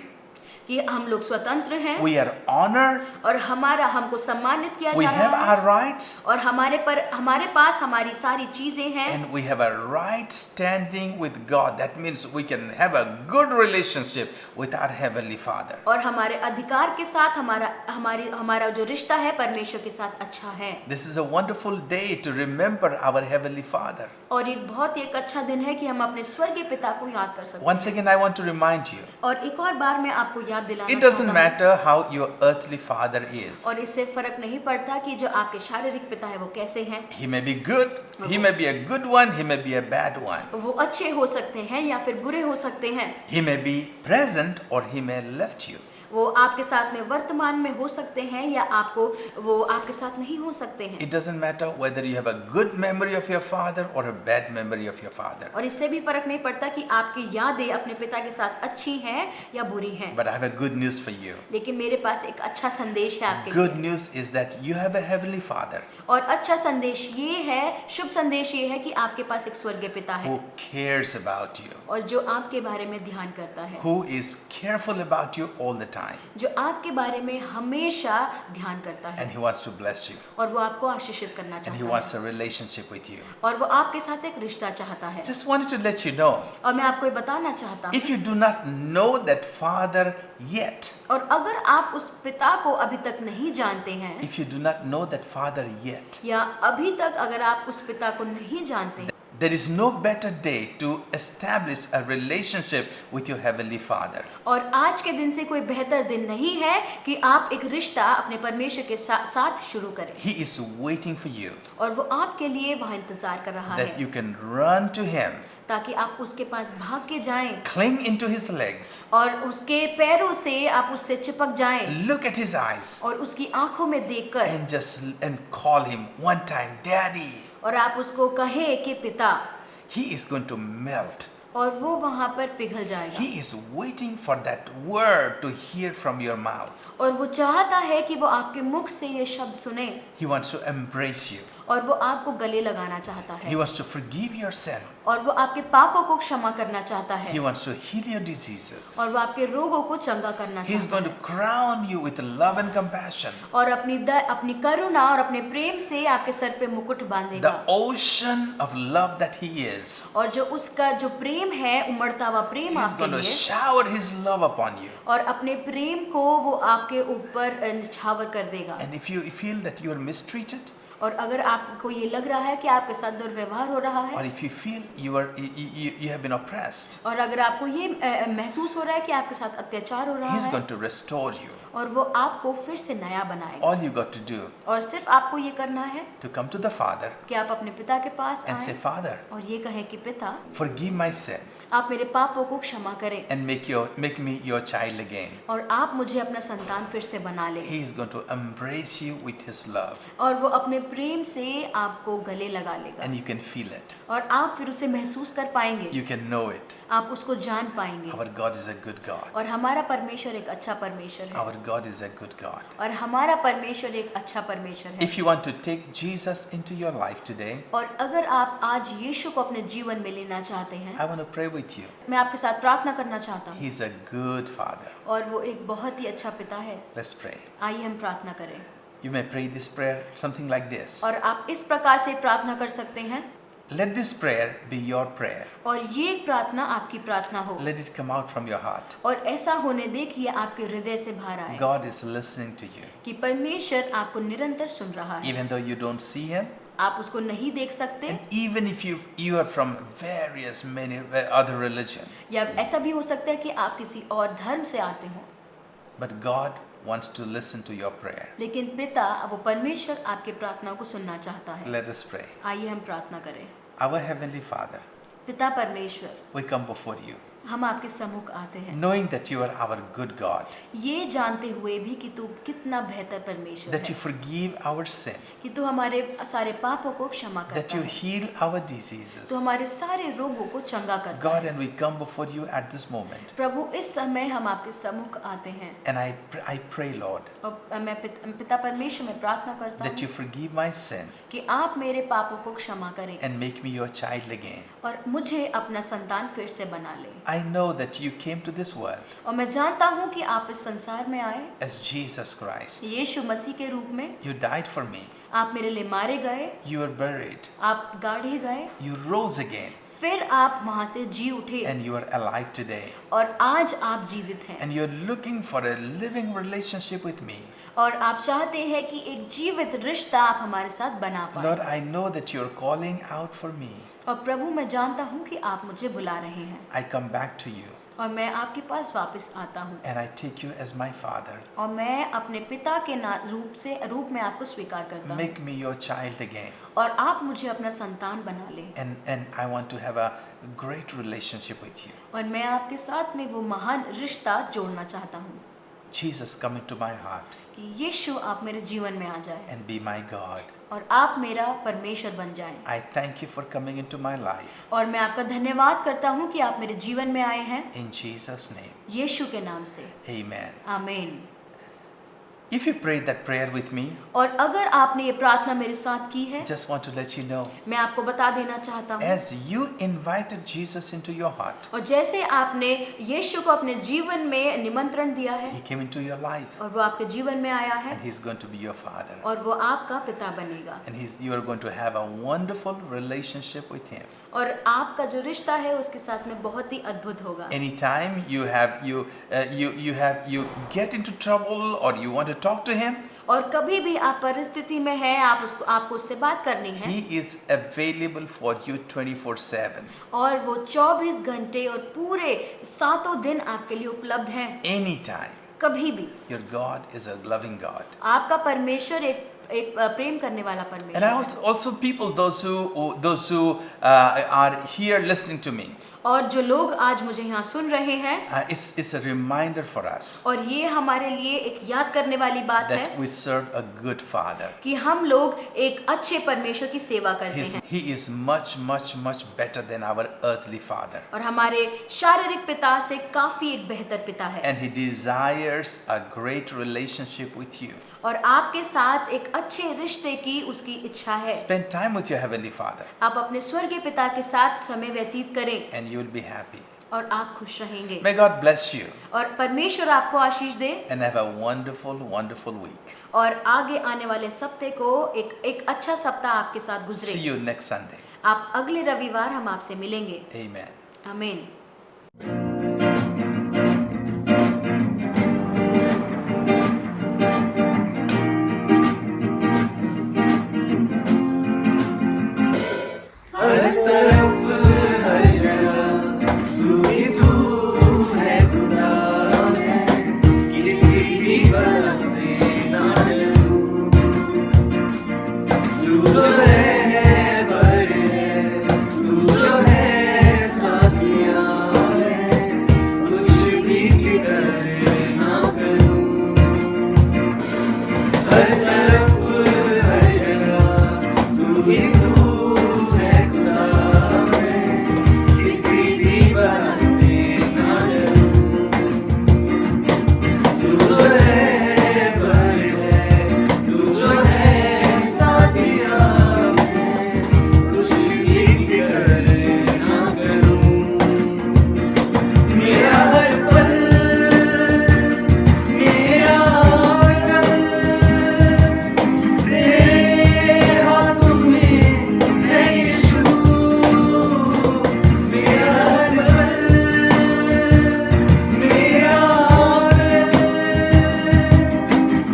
कि हम लोग स्वतंत्र हैं we are honored, और हमको सम्मानित किया we जा have रहा है our rights, और हमारे पास हमारी सारी चीजें हैं and we have a right standing with God. That means we can have a good relationship with our Heavenly Father. और हमारे अधिकार के साथ हमारा जो रिश्ता है परमेश्वर के साथ अच्छा है This is a wonderful day to remember our Heavenly Father. और एक बहुत ही एक अच्छा दिन है कि हम अपने स्वर्गीय पिता को याद कर सकते Once again, I want to remind you, हैं और एक और बार मैं आपको याद दिलाना it doesn't चाहता हूं matter how your earthly father is. और इससे फर्क नहीं पड़ता कि जो आपके शारीरिक पिता है वो कैसे हैं He may be good, he may be a good one, he may be a bad one. वो अच्छे हो सकते हैं या फिर बुरे हो सकते हैं He may be present or he may left you. वो आपके साथ में वर्तमान में हो सकते हैं या वो आपके साथ नहीं हो सकते हैं It doesn't matter whether you have a good memory of your father or a bad memory of your father. और इससे भी फर्क नहीं पड़ता कि आपकी यादें अपने पिता के साथ अच्छी हैं या बुरी हैं But I have a good news for you. लेकिन मेरे पास एक अच्छा संदेश है आपके Good लिए news is that you have a heavenly father और अच्छा संदेश ये है शुभ संदेश ये है कि आपके पास एक स्वर्गीय पिता है who cares about you, और जो आपके बारे में ध्यान करता है who is careful about you all the time, जो आपके बारे में हमेशा ध्यान करता है and he wants to bless you, और वो आपको आशीषित करना and he चाहता wants है a relationship with you. और वो आपके साथ एक रिश्ता चाहता है Just wanted to let you know, और मैं आपको ये बताना चाहता हूँ if you do not know that father yet, और अगर आप उस पिता को अभी तक नहीं जानते हैं if you do not know that father yet, या अभी तक अगर आप उस पिता को नहीं जानते there is no better day to establish a relationship with your heavenly father. और आज के दिन से कोई बेहतर दिन नहीं है कि आप एक रिश्ता अपने परमेश्वर के साथ शुरू करें He is waiting for you, और वो आपके लिए वहाँ इंतजार कर रहा that है you can run to him, ताकि आप उसके पास भाग के जाएं cling into his legs, और उसके पैरों से आप उससे चिपक जाएं look at his eyes, और उसकी आंखों में देखकर and call him one time, Daddy. और आप उसको कहे कि पिता He is going to melt. और वो वहाँ पर पिघल जाएगा He is waiting for that word to hear from your mouth. और वो चाहता है कि वो आपके मुख से ये शब्द सुने He wants to embrace you. और वो आपको गले लगाना चाहता He है wants to forgive your sin. और वो आपके पापों को क्षमा करना चाहता He है wants to heal your diseases. और वो आपके रोगों को चंगा करना He is चाहता going to है crown you with love and compassion. और अपनी करुणा और अपने प्रेम से आपके सर पे मुकुट The बांधेगा ocean of love that He is. और जो उसका जो प्रेम है उमड़ता हुआ प्रेम He's आपके going to लिए shower His love upon you. और अपने प्रेम को वो आपके ऊपर निछावर कर देगा And if you feel that you are mistreated, और अगर आपको ये लग रहा है कि आपके साथ दुर्व्यवहार हो रहा or है if you feel you have been oppressed, और अगर आपको ये महसूस हो रहा है कि आपके साथ अत्याचार हो रहा He's है going to restore you. और वो आपको फिर से नया बनाएगा। All you got to do और सिर्फ आपको ये करना है to come to the Father कि आप अपने पिता के पास and say, आएं Father, और ये कहें कि पिता, forgive my sin आप मेरे पापों को क्षमा करें and make me your child again. और आप मुझे अपना संतान फिर से बना लें। He is going to embrace you with his love और वो अपने प्रेम से आपको गले लगा लेगा and you can feel it. और आप फिर उसे महसूस कर पाएंगे, You can know it. आप उसको जान पाएंगे। Our God is a good God. और हमारा परमेश्वर एक अच्छा परमेश्वर है Our God is a good God. और हमारा परमेश्वर एक अच्छा परमेश्वर है। If you want to take Jesus into your life today, और अगर आप आज यीशु को अपने जीवन में लेना चाहते हैं, I want to pray with you. मैं आपके साथ प्रार्थना करना चाहता हूँ। He's a good Father. और वो एक बहुत ही अच्छा पिता है। Let's pray. आइए हम प्रार्थना करें। You may pray this prayer something like this. और आप इस प्रकार से प्रार्थना कर सकते हैं Let this prayer be your prayer. और ये प्रार्थना आपकी प्रार्थना हो Let it come out from your heart. और ऐसा होने दे कि ये आपके हृदय से बाहर आए God is listening to you. कि परमेश्वर आपको निरंतर सुन रहा है। Even though you don't see him, आप उसको नहीं देख सकते and even if you are from various many other religion, या ऐसा भी हो सकता है कि आप किसी और धर्म से आते हो, but God wants to listen to your prayer. लेकिन पिता वो परमेश्वर आपके प्रार्थनाओं को सुनना चाहता है। Let us pray. आइए हम प्रार्थना करें। Our Heavenly Father, पिता परमेश्वर, we come before you, हम आपके सम्मुख आते हैं knowing that you are our good God, ये जानते हुए भी कि तू कितना बेहतर परमेश्वर that you है, forgive our sin, कि तू हमारे सारे पापों को क्षमा that करता you है, heal our diseases. तू हमारे सारे रोगों को चंगा करता God, है। and we come before you at this moment, प्रभु इस समय हम आपके सम्मुख आते हैं and I pray, Lord, और मैं पिता परमेश्वर में प्रार्थना करता that you हूँ forgive my sin कि आप मेरे पापों को क्षमा करें and make me your child again. और मुझे अपना संतान फिर से बना लें। I know that you came to this world और मैं जानता हूँ कि आप इस संसार में आए as Jesus Christ. यीशु मसीह के रूप में, You died for me. आप मेरे लिए मारे गए, You were buried. आप गाड़े गए, You rose again, फिर आप वहाँ से जी उठे and you are alive today. और आज आप जीवित हैं And you're looking for a living relationship with me. और आप चाहते हैं कि एक जीवित रिश्ता आप हमारे साथ बना Lord, पाए। I know that you're calling out for me. और प्रभु मैं जानता हूँ कि आप मुझे बुला रहे हैं I come back to you और मैं आपके पास वापस आता हूँ and I take you as my Father. और मैं अपने पिता के रूप में आपको स्वीकार करता हूँ Make me your child again. और आप मुझे अपना संतान बना लें And I want to have a great relationship with you. और मैं आपके साथ में वो महान रिश्ता जोड़ना चाहता हूँ Jesus, come into my heart कि यीशु आप मेरे जीवन में आ जाए and be my God. और आप मेरा परमेश्वर बन जाएं। I thank you for coming into my life. और मैं आपका धन्यवाद करता हूँ कि आप मेरे जीवन में आए हैं In Jesus' name, यीशु के नाम से, amen. आमीन। If you prayed that prayer with me, और अगर आपने ये प्रार्थना मेरे साथ की है, just want to let you know, मैं आपको बता देना चाहता हूँ as you invited Jesus into your heart, और जैसे आपने यीशु को अपने जीवन में निमंत्रण दिया है He came into your life और वो आपके जीवन में आया है and He's going to be your Father. और वो आपका पिता बनेगा And you are going to have a wonderful relationship with Him. और आपका जो रिश्ता है उसके साथ में बहुत ही अद्भुत होगा। Anytime you get into trouble or you want to talk to Him, और कभी भी आप परिस्थिति में हैं, आपको उससे बात करनी है He is available for you 24/7. और वो 24 घंटे और पूरे 7 दिन आपके लिए उपलब्ध हैं, Anytime. कभी भी। Your God is a loving God. आपका परमेश्वर एक प्रेम करने वाला परमेश्वर And I है। also people, those who are here listening to me, और जो लोग आज मुझे यहाँ सुन रहे हैं, it's a reminder for us और ये हमारे लिए एक याद करने वाली बात है that we serve a good Father. कि हम लोग एक अच्छे परमेश्वर की सेवा करते हैं He is much better than our earthly father. और हमारे शारीरिक पिता से काफी एक बेहतर पिता है And He desires a great relationship with you. और आपके साथ एक अच्छे रिश्ते की उसकी इच्छा है। Spend time with your Heavenly Father आप अपने स्वर्गीय पिता के साथ समय व्यतीत करें and you will be happy. और आप खुश रहेंगे May God bless you और परमेश्वर आपको आशीष दे and have a wonderful week. और आगे आने वाले सप्ताह को एक अच्छा सप्ताह आपके साथ See गुजरे। you next Sunday. आप अगले रविवार हम आपसे मिलेंगे। Amen. आमीन। हर तरफ हर जगह तू ही तू है खुदा, मैं किसी भी हर तरफ हर जगह तू ही तू है खुदा, मैं किसी भी बला से ना डरूं। तू जो है पर है, तू जो है साथिया, मैं कुछ भी फिक्र ना करूं। मेरा हर पल मेरा कल तेरे हाथों में है यीशु। मेरा हर पल मेरा कल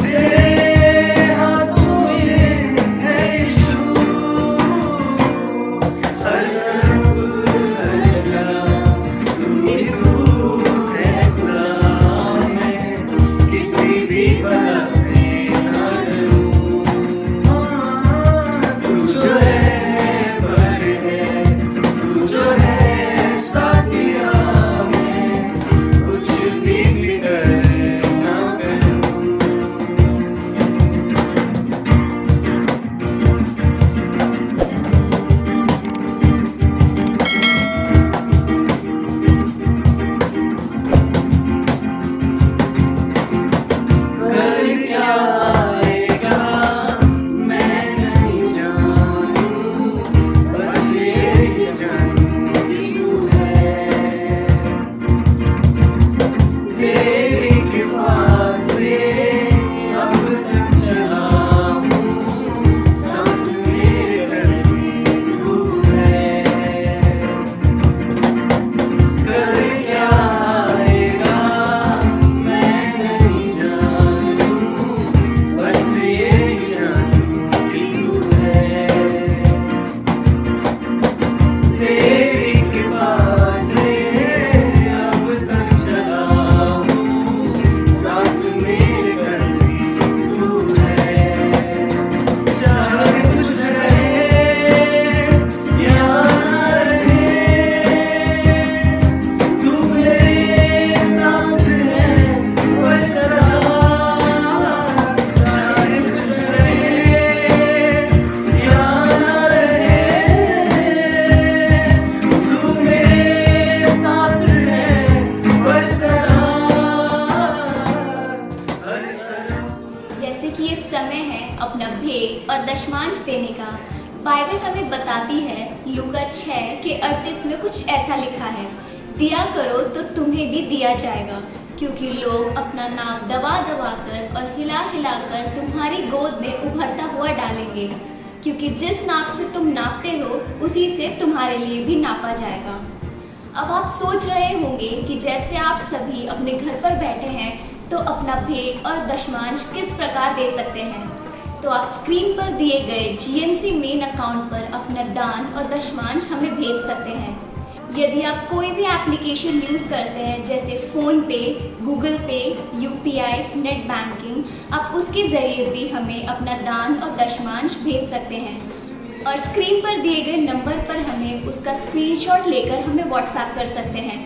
तेरे हाथों में है यीशु। हर तरफ हर जगह तू ही तू है खुदा, मैं किसी भी बला से ना डरूं। तू जो है पर है, तू जो है साथिया, मैं कुछ भी फिक्र ना करूं। कर क्या आएगा मैं नहीं जानूं, बस यही जानूं कि तू है। तेरी कृपा से अब तक चला हूँ, साथ मेरे घर भी तू है। कर क्या आएगा मैं नहीं जानूं, बस यही जानूं कि तू है। तेरी कृपा से अब तक चला हूँ, साथ मेरे घर भी तू है। चाहे कुछ रहे या ना रहे, तू मेरे साथ है बस सदा। चाहे कुछ रहे या ना रहे, तू मेरे साथ है बस सदा। हर तरफ जैसे कि ये समय है अपना भेंट और दशमांश देने का, बाइबल हमें बताती है लूका 6 के 38 में कुछ ऐसा लिखा है, दिया करो तो तुम्हें भी दिया जाएगा, क्योंकि लोग अपना नाक दबा दबा कर और हिला हिला कर तुम्हारी गोद में उभरता हुआ डालेंगे, क्योंकि जिस नाप से तुम नापते हो उसी से तुम्हारे लिए भी नापा जाएगा। अब आप सोच रहे होंगे कि जैसे आप सभी अपने घर पर बैठे हैं तो अपना भेंट और दशमांश किस प्रकार दे सकते हैं। तो आप स्क्रीन पर दिए गए GNC मेन अकाउंट पर अपना दान और दशमांश हमें भेज सकते हैं। यदि आप कोई भी एप्लीकेशन यूज़ करते हैं जैसे फ़ोन पे, गूगल पे, UPI, नेट बैंकिंग, आप उसके ज़रिए भी हमें अपना दान और दशमांश भेज सकते हैं और स्क्रीन पर दिए गए नंबर पर हमें उसका स्क्रीनशॉट लेकर हमें व्हाट्सएप कर सकते हैं।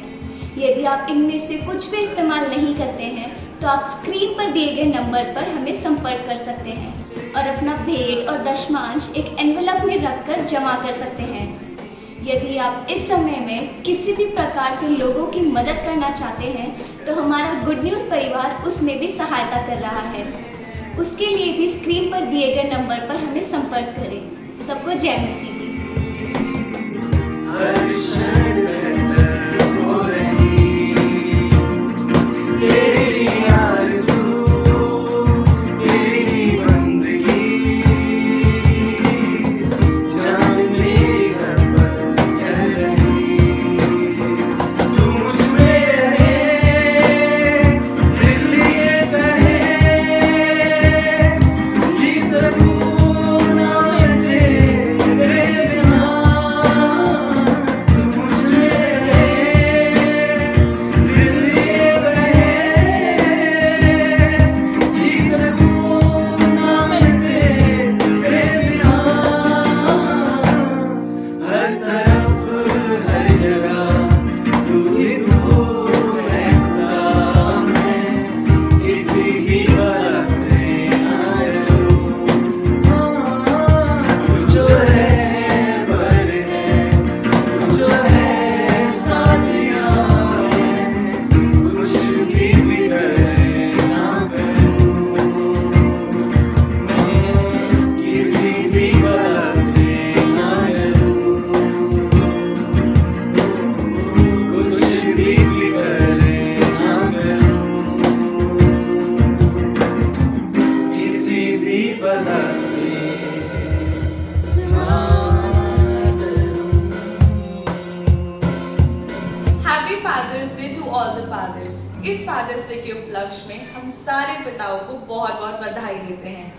यदि आप इनमें से कुछ भी इस्तेमाल नहीं करते हैं तो आप स्क्रीन पर दिए गए नंबर पर हमें संपर्क कर सकते हैं और अपना भेंट और दशमांश एक एनवेलप में रखकर जमा कर सकते हैं। यदि आप इस समय में किसी भी प्रकार से लोगों की मदद करना चाहते हैं तो हमारा गुड न्यूज़ परिवार उसमें भी सहायता कर रहा है। उसके लिए भी स्क्रीन पर दिए गए नंबर पर हमें संपर्क करें। सबको जय मसीह की। हर क्षण बेहतर हो रही तेरी आरज़ू, तेरी बंदगी, जान मेरी हर पल कह रही। तू मुझ में रहे, दिल ये कहे, जी सकूं ना मैं तेरे बिना। तू मुझ में बला से ना डरूं। Happy Father's Day to all the fathers. इस फादर्स डे के उपलक्ष्य में हम सारे पिताओं को बहुत बहुत बधाई देते हैं।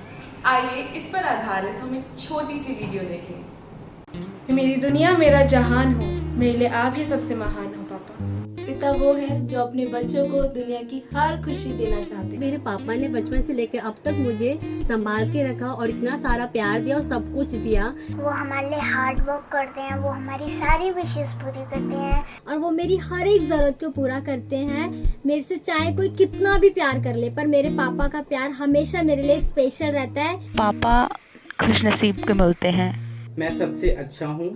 आइए इस पर आधारित हम एक छोटी सी वीडियो देखें। मेरी दुनिया मेरा जहान हो, मेरे लिए आप ही सबसे महान हो पापा। पिता वो है जो अपने बच्चों को दुनिया की हर खुशी देना चाहते हैं। मेरे पापा ने बचपन से लेकर अब तक मुझे संभाल के रखा और इतना सारा प्यार दिया और सब कुछ दिया। वो हमारे लिए हार्ड वर्क करते हैं, वो हमारी सारी विशेष पूरी करते हैं और वो मेरी हर एक जरूरत को पूरा करते हैं। मेरे से चाहे कोई कितना भी प्यार कर ले, पर मेरे पापा का प्यार हमेशा मेरे लिए स्पेशल रहता है। पापा खुशनसीब के मिलते हैं। मैं सबसे अच्छा हूँ,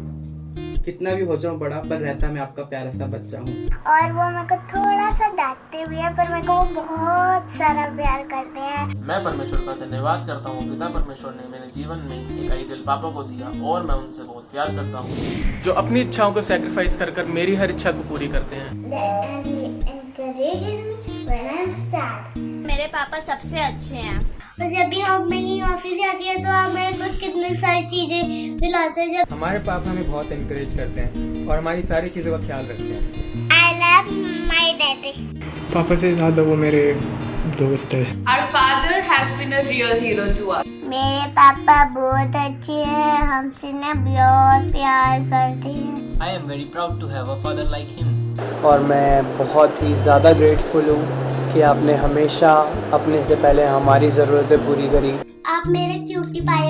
कितना भी हो जाऊँ बड़ा, पर रहता मैं आपका प्यारा सा बच्चा हूँ। और वो मेरे को थोड़ा सा डांटते भी है, पर मेरे को वो बहुत सारा प्यार करते हैं। मैं परमेश्वर का धन्यवाद करता हूँ। पिता परमेश्वर ने मेरे जीवन में एक आइडियल पापा को दिया और मैं उनसे बहुत प्यार करता हूँ, जो अपनी इच्छाओं को सैक्रिफाइस कर कर मेरी हर इच्छा को पूरी करते हैं। मेरे पापा सबसे अच्छे हैं और जब भी हम मेरी ऑफिस जाती है तो आप मेरे को कितनी सारी चीजें दिलाते हैं। हमारे पापा हमें बहुत एनकरेज करते हैं और हमारी सारी चीज़ों का ख्याल रखते हैं। I love my daddy. पापा से ज़्यादा वो मेरे दोस्त है। Our father has been a real hero to us. मेरे पापा बहुत अच्छे हैं, हमसे ना बहुत प्यार करते हैं। I am very proud to have a father like him. और मैं बहुत ही ज़्यादा ग्रेटफुल हूँ कि आपने हमेशा अपने से पहले हमारी ज़रूरतें पूरी करी। आप मेरे क्यूटी पाए।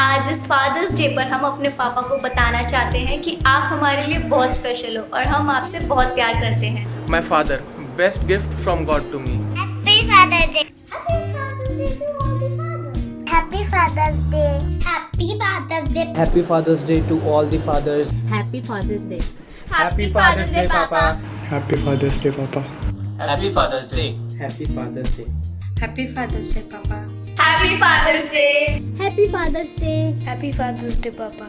आज इस फादर्स डे पर हम अपने पापा को बताना चाहते हैं कि आप हमारे लिए बहुत स्पेशल हो और हम आपसे बहुत प्यार करते हैं। My father, best gift from God to me. Happy Father's Day. Happy Father's Day. Happy Father's Day. Happy Father's Day to all the fathers. Happy Father's Day. Happy Father's Day, Papa. Happy Father's Day, पापा। Happy Father's Day. Happy Father's Day. Happy Father's Day पापा। Happy Father's Day. Happy Father's Day. Happy Father's Day पापा।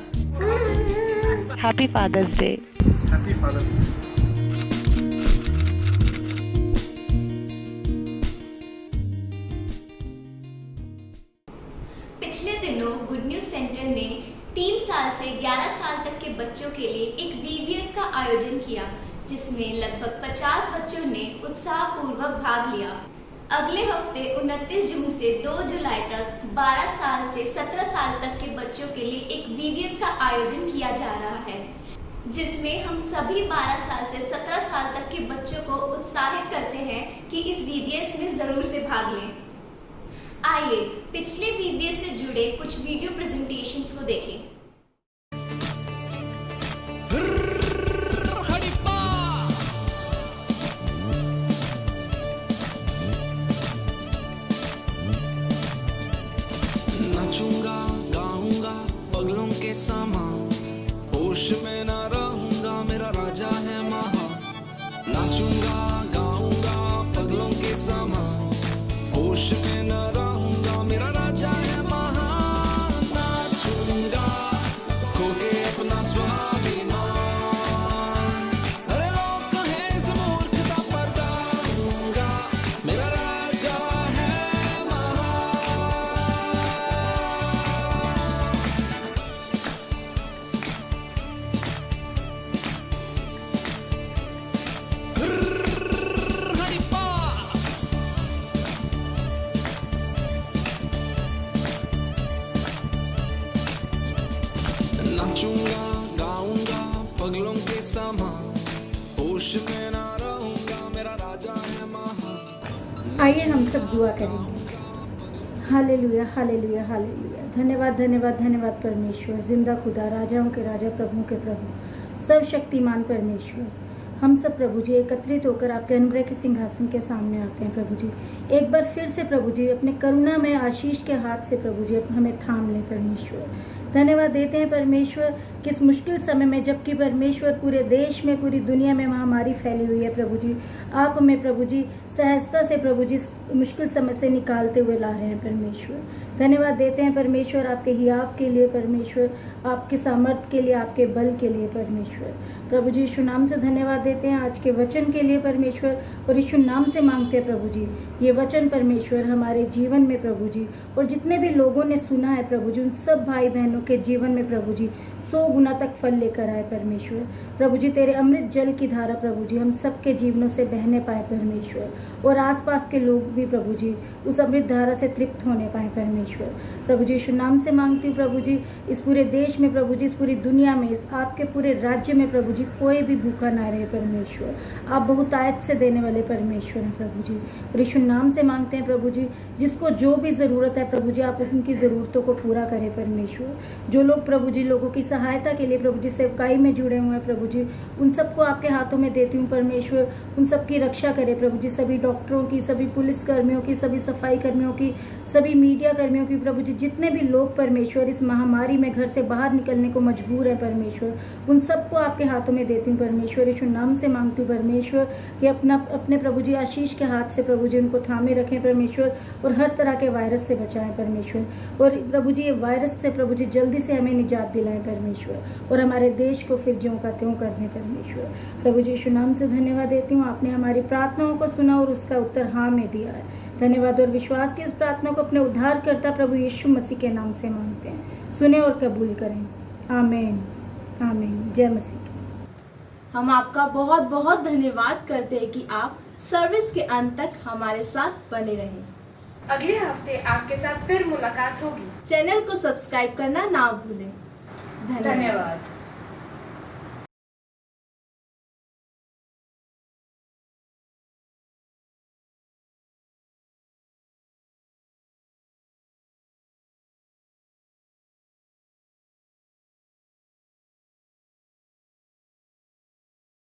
Happy Father's Day. Happy Father's Day. पिछले दिनों good news centre ने 3 साल से 11 साल तक के बच्चों के लिए एक VBS का आयोजन किया, जिसमें लगभग 50 बच्चों ने उत्साहपूर्वक भाग लिया। अगले हफ्ते 29 जून से 2 जुलाई तक 12 साल से 17 साल तक के बच्चों के लिए एक VBS का आयोजन किया जा रहा है, जिसमें हम सभी 12 साल से 17 साल तक के बच्चों को उत्साहित करते हैं कि इस VBS में ज़रूर से भाग लें। आइए पिछले VBS से जुड़े कुछ वीडियो प्रेजेंटेशंस को देखें। नाचूंगा गाऊंगा पगलों के समा, होश में ना रहूंगा मेरा राजा है महा। नाचूंगा गाऊंगा पगलों के समा, होश में ना रहूंगा मेरा राजा है महा। नाचूंगा खोके अपना स्वाभिमान, अरे लोग कहें इस मूर्खता पर गाऊंगा मेरा राजा है महा। नाचूंगा गाऊंगा पगलों के समा, होश में ना रहूंगा मेरा राजा है महा। आइए हम सब दुआ करेंगे। Hallelujah hallelujah hallelujah. धन्यवाद धन्यवाद धन्यवाद परमेश्वर, जिंदा खुदा, राजाओं के राजा, प्रभु के प्रभु, सर्वशक्तिमान परमेश्वर। हम सब प्रभु जी एकत्रित होकर आपके अनुग्रह के सिंहासन के सामने आते हैं प्रभु जी। एक बार फिर से प्रभु जी अपने करुणा में आशीष के हाथ से प्रभु जी हमें थाम ले परमेश्वर। धन्यवाद देते हैं परमेश्वर कि इस मुश्किल समय में, जबकि परमेश्वर पूरे देश में, पूरी दुनिया में महामारी फैली हुई है प्रभु जी, आप हमें प्रभु जी सहजता से प्रभु जी मुश्किल समय से निकालते हुए ला रहे हैं परमेश्वर। धन्यवाद देते हैं परमेश्वर आपके हियाव के लिए परमेश्वर, आपके सामर्थ्य के लिए, आपके बल के लिए परमेश्वर। प्रभु जी यीशु नाम से धन्यवाद देते हैं आज के वचन के लिए परमेश्वर, और यीशु नाम से मांगते हैं प्रभु जी ये वचन परमेश्वर हमारे जीवन में प्रभु जी, और जितने भी लोगों ने सुना है प्रभु जी, उन सब भाई बहनों के जीवन में प्रभु जी 100 गुना तक फल लेकर आए परमेश्वर। प्रभु जी तेरे अमृत जल की धारा प्रभु जी हम सबके जीवनों से बहने पाए परमेश्वर, और आसपास के लोग भी प्रभु जी उस अमृत धारा से तृप्त होने पाए परमेश्वर। प्रभु जी यीशु नाम से मांगती हूँ प्रभु जी, इस पूरे देश में प्रभु जी, इस पूरी दुनिया में, इस आपके पूरे राज्य में प्रभु जी कोई भी भूखा ना रहे परमेश्वर। आप बहुतायत से देने वाले परमेश्वर हैं प्रभु जी, और यीशु नाम से मांगते हैं प्रभु जी, जिसको जो भी ज़रूरत है प्रभु जी आप उनकी ज़रूरतों को पूरा करें परमेश्वर। जो लोग प्रभु जी लोगों की सहायता के लिए प्रभु जी सेवकाई में जुड़े हुए हैं प्रभु जी, उन सबको आपके हाथों में देती हूँ परमेश्वर। उन सबकी रक्षा करें प्रभु जी, सभी डॉक्टरों की, सभी पुलिस कर्मियों की, सभी सफाई कर्मियों की, सभी मीडिया कर्मियों की प्रभु जी, जितने भी लोग परमेश्वर इस महामारी में घर से बाहर निकलने को मजबूर है परमेश्वर, उन सबको आपके हाथों में देती हूँ परमेश्वर। यीशु नाम से मांगती हूँ परमेश्वर कि अपने प्रभु जी आशीष के हाथ से प्रभु जी उनको थामे रखें परमेश्वर, और हर तरह के वायरस से बचाएं परमेश्वर। और प्रभु जी ये वायरस से प्रभु जी जल्दी से हमें निजात दिलाएं परमेश्वर, और हमारे देश को फिर ज्यों का त्यों कर दें परमेश्वर। प्रभु जी यीशु नाम से धन्यवाद देती हूँ, आपने हमारी प्रार्थनाओं को सुना और उसका उत्तर हाँ में दिया है। धन्यवाद और विश्वास की इस प्रार्थना को अपने उद्धारकर्ता प्रभु यीशु मसीह के नाम से मांगते हैं, सुने और कबूल करें। आमीन आमीन। जय मसीह। हम आपका बहुत बहुत धन्यवाद करते हैं कि आप सर्विस के अंत तक हमारे साथ बने रहें। अगले हफ्ते आपके साथ फिर मुलाकात होगी। चैनल को सब्सक्राइब करना ना भूलें। धन्यवाद।